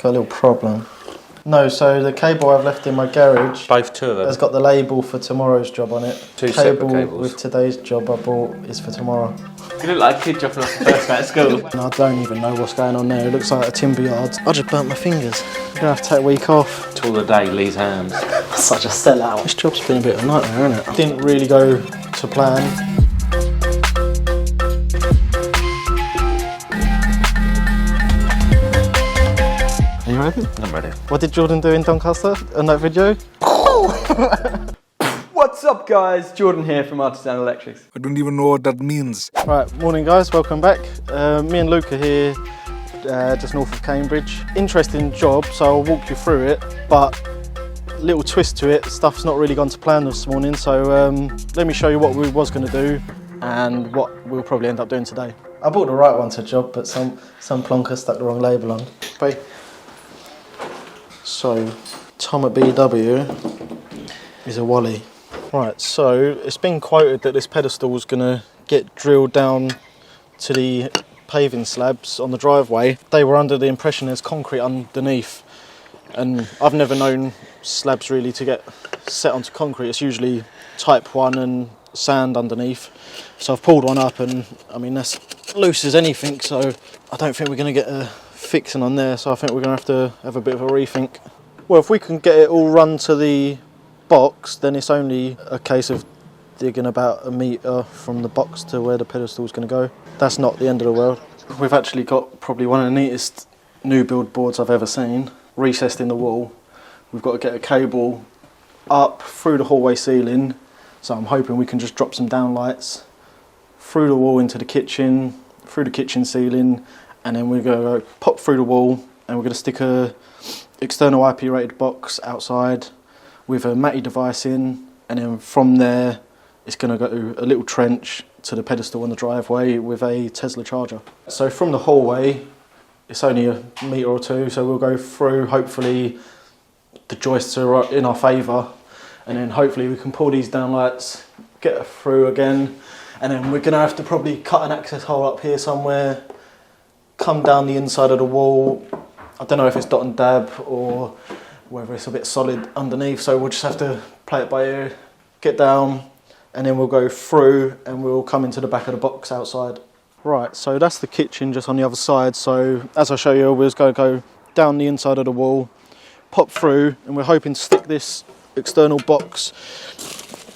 Got a little problem. No, so the cable I've left in my garage, both two of them, has got the label for tomorrow's job on it. Two separate cables. With today's job I bought is for tomorrow. You look like a kid dropping off the first day at school. And I don't even know what's going on there. It looks like a timber yard. I just burnt my fingers. I'm gonna have to take a week off. Tool of the day, Lee's hands. Such a sellout. This job's been a bit of a nightmare, isn't it? Didn't really go to plan. Are you ready? I'm ready. What did Jordan do in Doncaster in that video? What's up guys, Jordan here from Artisan Electrics. I don't even know what that means. Right, morning guys, welcome back. Me and Luke are here just north of Cambridge. Interesting job, so I'll walk you through it, but little twist to it, stuff's not really gone to plan this morning, so let me show you what we was going to do and what we'll probably end up doing today. I bought the right one to job, but some plonker stuck the wrong label on. Bye. So, Tom at BW is a Wally. Right, so it's been quoted that this pedestal is going to get drilled down to the paving slabs on the driveway. They were under the impression there's concrete underneath, and I've never known slabs really to get set onto concrete. It's usually type 1 and sand underneath. So I've pulled one up and I mean that's loose as anything, so I don't think we're going to get a fixing on there, so I think we're going to have a bit of a rethink. Well, if we can get it all run to the box, then it's only a case of digging about a metre from the box to where the pedestal is going to go. That's not the end of the world. We've actually got probably one of the neatest new build boards I've ever seen, recessed in the wall. We've got to get a cable up through the hallway ceiling, so I'm hoping we can just drop some downlights through the wall into the kitchen, through the kitchen ceiling, and then we're going to pop through the wall and we're going to stick a external IP rated box outside with a matty device in, and then from there it's going to go a little trench to the pedestal on the driveway with a Tesla charger. So from the hallway it's only a metre or two, so we'll go through, hopefully the joists are in our favour, and then hopefully we can pull these downlights, get through again, and then we're going to have to probably cut an access hole up here somewhere, come down the inside of the wall. I don't know if it's dot and dab or whether it's a bit solid underneath, so we'll just have to play it by ear, get down, and then we'll go through and we'll come into the back of the box outside. Right, so that's the kitchen just on the other side, so as I show you, we're just going to go down the inside of the wall, pop through, and we're hoping to stick this external box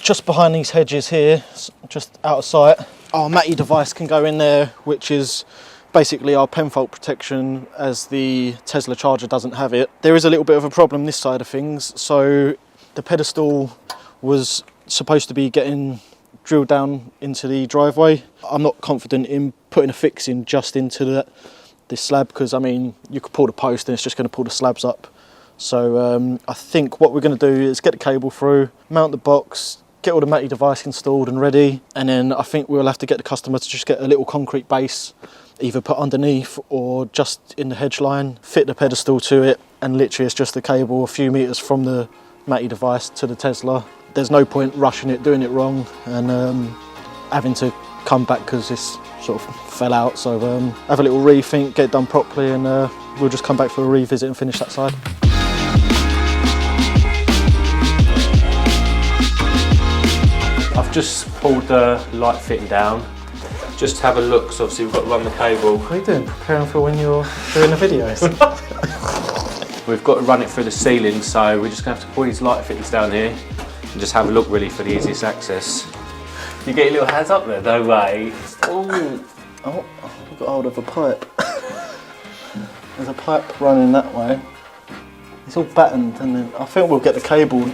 just behind these hedges here, just out of sight. Our matty device can go in there, which is basically our pen fault protection, as the Tesla charger doesn't have it. There is a little bit of a problem this side of things, so the pedestal was supposed to be getting drilled down into the driveway. I'm not confident in putting a fix in just into this slab, because I mean you could pull the post and it's just going to pull the slabs up. So I think what we're going to do is get the cable through, mount the box, get all the matty device installed and ready, and then I think we'll have to get the customer to just get a little concrete base either put underneath or just in the hedge line, fit the pedestal to it, and literally it's just the cable a few metres from the matty device to the Tesla. There's no point rushing it, doing it wrong, and having to come back because this sort of fell out. So have a little rethink, get it done properly, and we'll just come back for a revisit and finish that side. I've just pulled the light fitting down. Just have a look, so obviously we've got to run the cable. What are you doing? Preparing for when you're doing the videos? We've got to run it through the ceiling, so we're just going to have to pull these light fittings down here and just have a look really for the easiest access. You get your little hands up there, no way. Oh, I've got hold of a pipe. There's a pipe running that way. It's all battened, and then I think we'll get the cable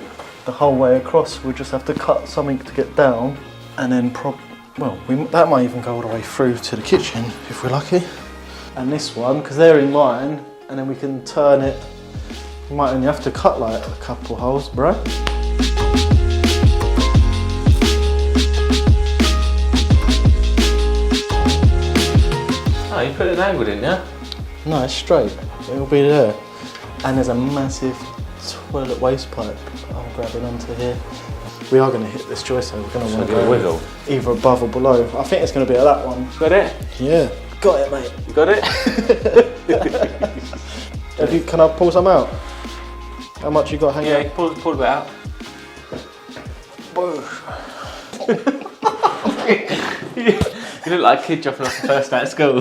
the whole way across. We'll just have to cut something to get down, and then that might even go all the way through to the kitchen if we're lucky. And this one, because they're in line, and then we can turn it. We might only have to cut like a couple holes, bro. Oh, you put an angle in, yeah? No, it's straight. It'll be there. And there's a massive toilet waste pipe I'm grabbing onto here. We are going to hit this joist, so we're going to want to go wiggle either above or below. I think it's going to be at that one. Got it? Yeah. Got it, mate. You got it? Can I pull some out? How much you got hanging Yeah, out? pull a bit out. You look like a kid dropping off the first day at school.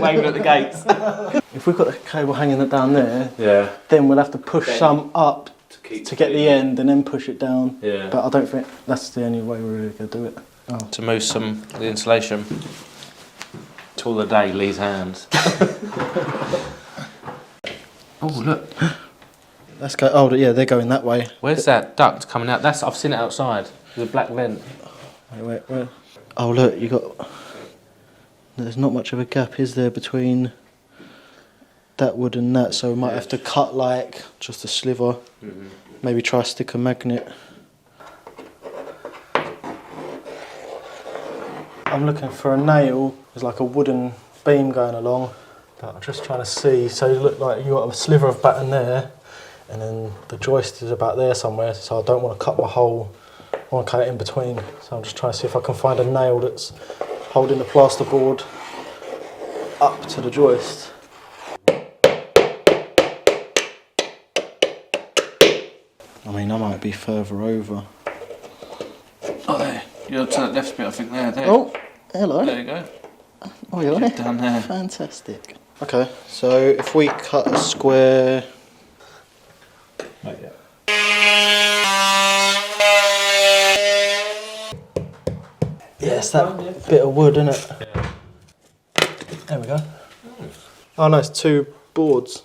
Waving at the gates. If we've got the cable hanging down there, Yeah. then we'll have to push some up to get the end and then push it down. Yeah. But I don't think that's the only way we're really going to do it. Oh. To move some of the insulation. Tool of the day, Lee's hands. Oh look, Let's go. Oh yeah, they're going that way. where's that duct coming out? I've seen it outside. There's a black vent. Wait. Oh look, you got. There's not much of a gap, is there, between that wood and that? So we might have to cut like just a sliver. Maybe try to stick a magnet. I'm looking for a nail. There's like a wooden beam going along, but I'm just trying to see. So you look like you got a sliver of batten there, and then the joist is about there somewhere. So I don't want to cut my hole. I want to cut it in between. So I'm just trying to see if I can find a nail that's holding the plasterboard up to the joist. I mean, I might be further over. Oh, there. You're to that left bit, I think. There. Oh, hello. There you go. Oh, you're there. Down there. Fantastic. Okay, so if we cut a square. Yeah, it's that bit of wood, isn't it? Yeah. There we go. Oh no, it's 2 boards.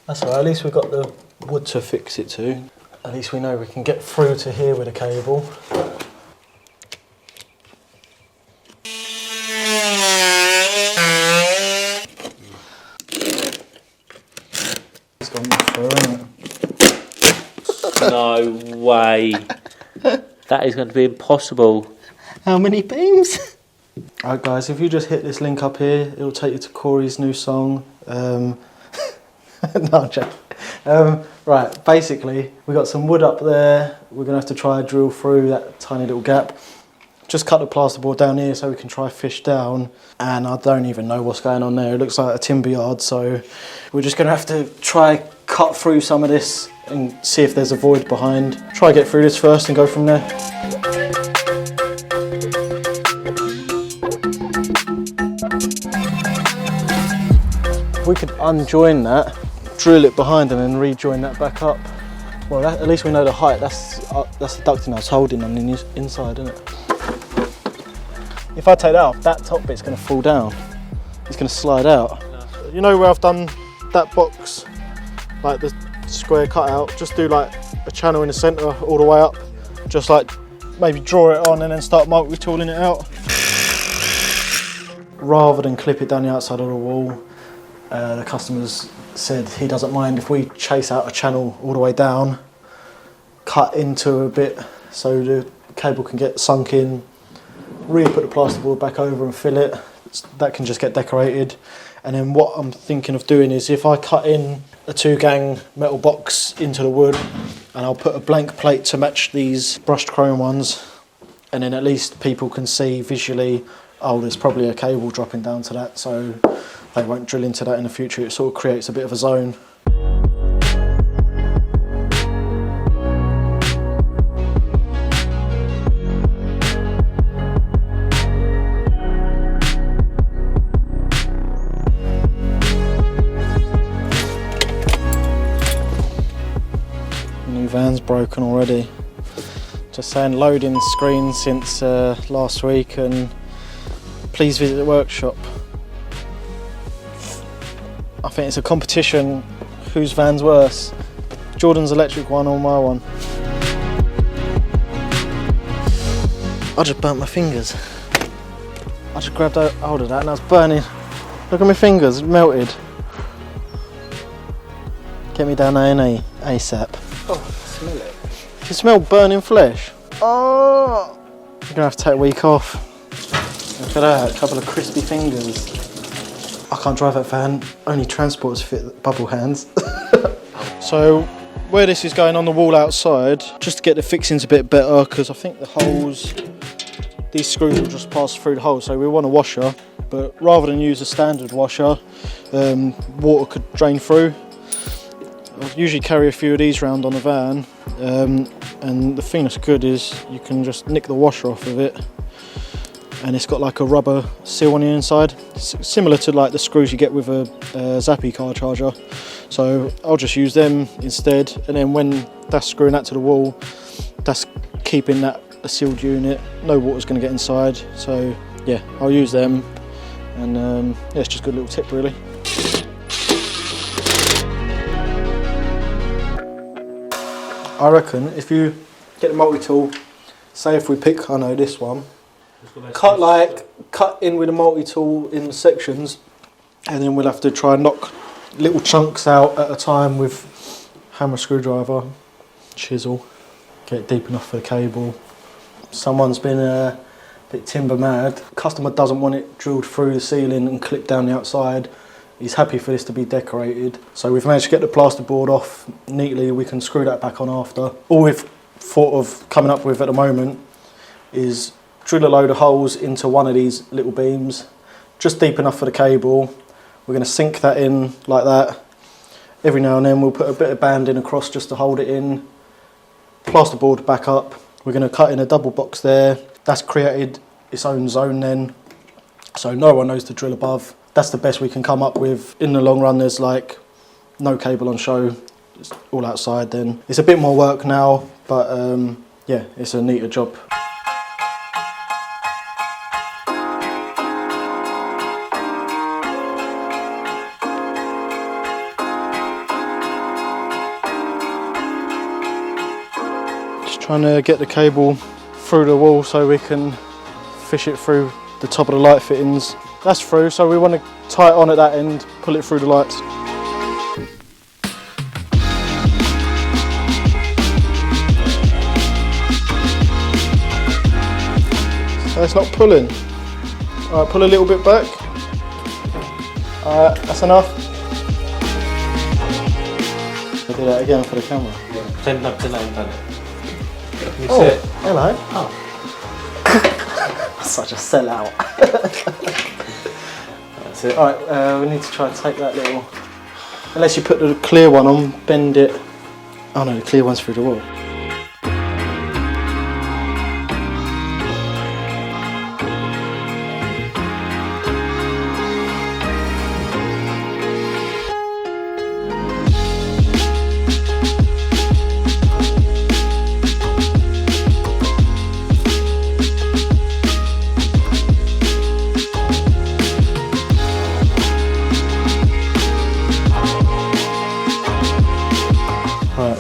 That's alright, at least we've got the wood to fix it to. At least we know we can get through to here with a cable. It's gone through, isn't it? No way. That is going to be impossible. How many beams? Alright guys, if you just hit this link up here, it'll take you to Corey's new song. No, I'm joking. Right, basically, we got some wood up there. We're going to have to try and drill through that tiny little gap. Just cut the plasterboard down here so we can try fish down. And I don't even know what's going on there. It looks like a timber yard, so we're just going to have to try cut through some of this and see if there's a void behind. Try get through this first and go from there. We could unjoin that, drill it behind and then rejoin that back up. Well, at least we know the height. That's the ducting I was holding on the inside, isn't it? If I take that off, that top bit's going to fall down. It's going to slide out. You know where I've done that box, like the square cutout, just do like a channel in the centre all the way up. Just like maybe draw it on and then start multi-tooling it out. Rather than clip it down the outside of the wall. The customers said he doesn't mind if we chase out a channel all the way down, cut into a bit so the cable can get sunk in, really put the plasterboard back over and fill it. That can just get decorated. And then what I'm thinking of doing is if I cut in a 2-gang metal box into the wood and I'll put a blank plate to match these brushed chrome ones, and then at least people can see visually, oh, there's probably a cable dropping down to that, so they won't drill into that in the future. It sort of creates a bit of a zone. New van's broken already. Just saying, loading screen since last week, and please visit the workshop. I think it's a competition, whose van's worse, Jordan's electric one or my one. I just burnt my fingers. I just grabbed hold of that and I was burning. Look at my fingers, melted. Get me down A&E ASAP. Oh, smell it. You smell burning flesh. Oh! You're gonna have to take a week off. Look at that, a couple of crispy fingers. I can't drive that van, only transporters fit bubble hands. So where this is going on the wall outside, just to get the fixings a bit better, because I think the holes, these screws will just pass through the hole. So we want a washer, but rather than use a standard washer, water could drain through. I usually carry a few of these around on the van, and the thing that's good is you can just nick the washer off of it, and it's got like a rubber seal on the inside, similar to like the screws you get with a Zappi car charger. So I'll just use them instead, and then when that's screwing that to the wall, that's keeping that a sealed unit, no water's going to get inside. So yeah, I'll use them, and yeah, it's just a good little tip really. I reckon if you get the multi-tool, say if we pick, I know this one, cut in with a multi-tool in the sections, and then we'll have to try and knock little chunks out at a time with hammer, screwdriver, chisel, get it deep enough for the cable. Someone's been a bit timber mad. Customer doesn't want it drilled through the ceiling and clipped down the outside. He's happy for this to be decorated. So we've managed to get the plasterboard off neatly. We can screw that back on after. All we've thought of coming up with at the moment is drill a load of holes into one of these little beams, just deep enough for the cable. We're going to sink that in like that. Every now and then we'll put a bit of banding across just to hold it in. Plasterboard back up. We're going to cut in a double box there. That's created its own zone then, so no one knows to drill above. That's the best we can come up with. In the long run, there's like no cable on show. It's all outside then. It's a bit more work now, but yeah, it's a neater job. Just trying to get the cable through the wall so we can fish it through the top of the light fittings. That's through, so we want to tie it on at that end, pull it through the lights. So it's not pulling. Alright, pull a little bit back. Alright, that's enough. I'll do that again for the camera. Pretend I've done it. Oh, hello. Oh. Such a sellout. That's it. Alright, we need to try and take that little... Unless you put the clear one on, bend it... Oh no, the clear one's through the wall.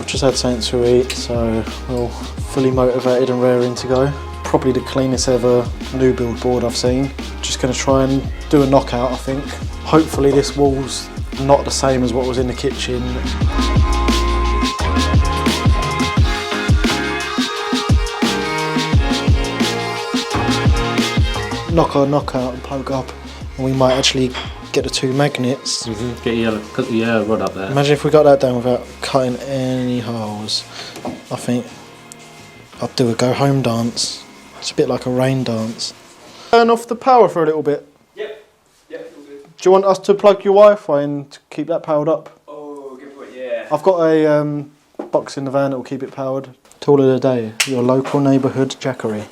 Just had something to eat, so we're all fully motivated and raring to go. Probably the cleanest ever new build board I've seen. Just going to try and do a knockout, I think. Hopefully this wall's not the same as what was in the kitchen. Knockout and poke up, and we might actually get the two magnets. Put the rod up there. Imagine if we got that down without cutting any holes. I think I'd do a go home dance. It's a bit like a rain dance. Turn off the power for a little bit. Yep, all good. Do you want us to plug your Wi-Fi in to keep that powered up? Oh, good point, yeah. I've got a box in the van that will keep it powered. Tool of the day, your local neighbourhood jackery.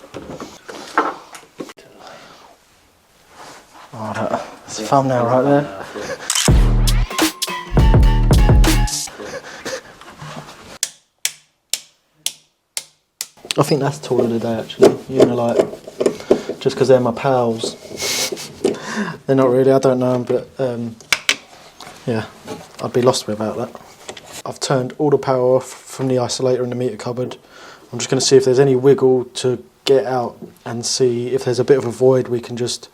Oh, that's a thumbnail right there. I think that's tool of the day actually, Unilite, just because they're my pals. They're not really, I don't know them, but yeah, I'd be lost without that. I've turned all the power off from the isolator in the meter cupboard. I'm just going to see if there's any wiggle to get out and see if there's a bit of a void. We can just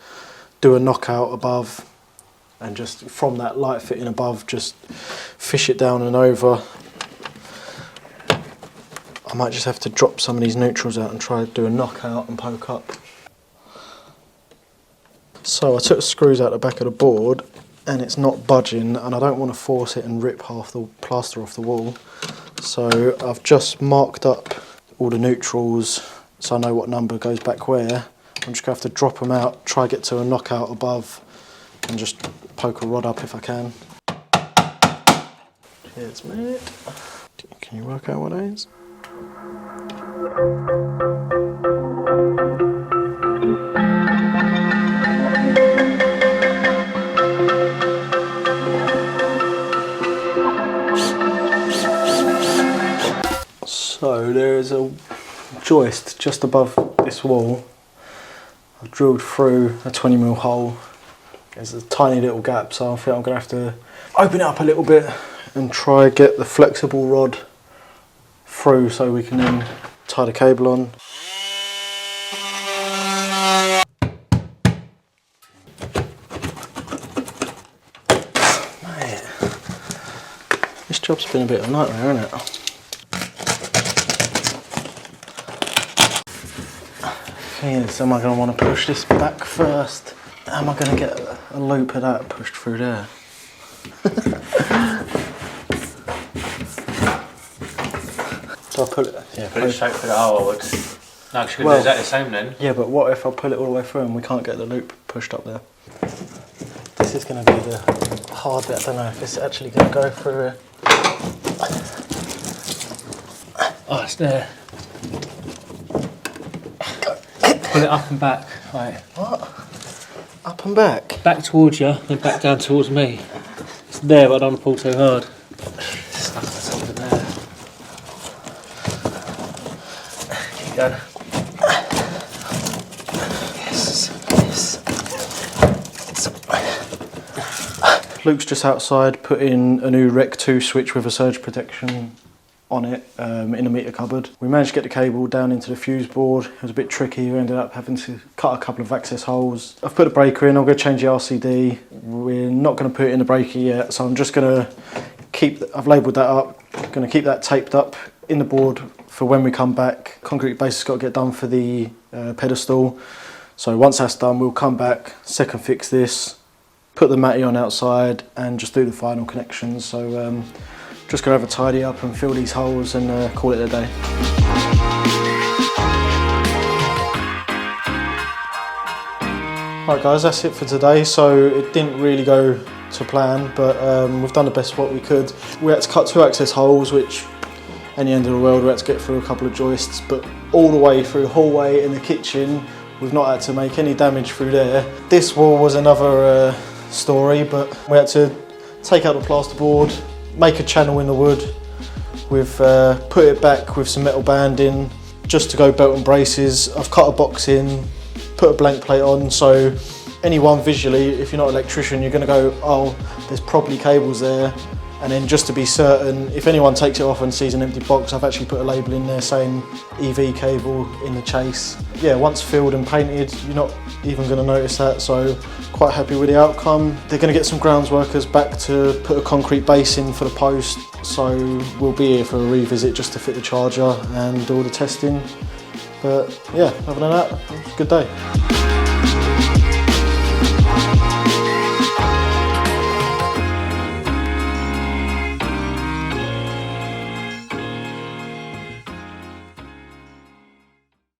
do a knockout above and just from that light fitting above just fish it down and over. I might just have to drop some of these neutrals out and try to do a knockout and poke up. So I took the screws out the back of the board and it's not budging, and I don't want to force it and rip half the plaster off the wall. So I've just marked up all the neutrals so I know what number goes back where. I'm just going to have to drop them out, try get to a knockout above and just poke a rod up if I can. Cheers, mate. Can you work out what that is? So there is a joist just above this wall. I've drilled through a 20mm hole. There's a tiny little gap, so I think I'm going to have to open it up a little bit and try get the flexible rod through so we can then tie the cable on. Mate, this job's been a bit of a nightmare, hasn't it? Is, am I going to want to push this back first? Am I going to get a loop of that pushed through there? Do I pull it? Yeah, Put it straight through the hole, I would. No, because you could do exactly the same then. Yeah, but what if I pull it all the way through and we can't get the loop pushed up there? This is going to be the hard bit. I don't know if it's actually going to go through here. Oh, it's there. Pull it up and back. Right. What? Up and back? Back towards you, then back down towards me. It's there, but I don't want to pull too hard. Stuck at the top of there. Keep going. Yes. Luke's just outside, put in a new Rec 2 switch with a surge protection on it in a meter cupboard. We managed to get the cable down into the fuse board. It was a bit tricky. We ended up having to cut a couple of access holes. I've put a breaker in. I'm going to change the RCD. We're not going to put it in the breaker yet, so I'm just going to keep. I've labelled that up. I'm going to keep that taped up in the board for when we come back. Concrete base has got to get done for the pedestal. So once that's done, we'll come back, second fix this, put the matty on outside, and just do the final connections. So. Just going to have a tidy up and fill these holes and call it a day. Alright guys, that's it for today. So it didn't really go to plan, but we've done the best what we could. We had to cut 2 access holes, which any end of the world we had to get through a couple of joists, but all the way through the hallway in the kitchen, we've not had to make any damage through there. This wall was another story, but we had to take out the plasterboard, make a channel in the wood. We've put it back with some metal banding just to go belt and braces. I've cut a box in, put a blank plate on, so anyone visually, if you're not an electrician, you're going to go, oh, there's probably cables there. And then just to be certain, if anyone takes it off and sees an empty box, I've actually put a label in there saying EV cable in the chase. Yeah, once filled and painted, you're not even going to notice that, so quite happy with the outcome. They're going to get some grounds workers back to put a concrete base in for the post, so we'll be here for a revisit just to fit the charger and do all the testing. But yeah, other than that, it was a good day.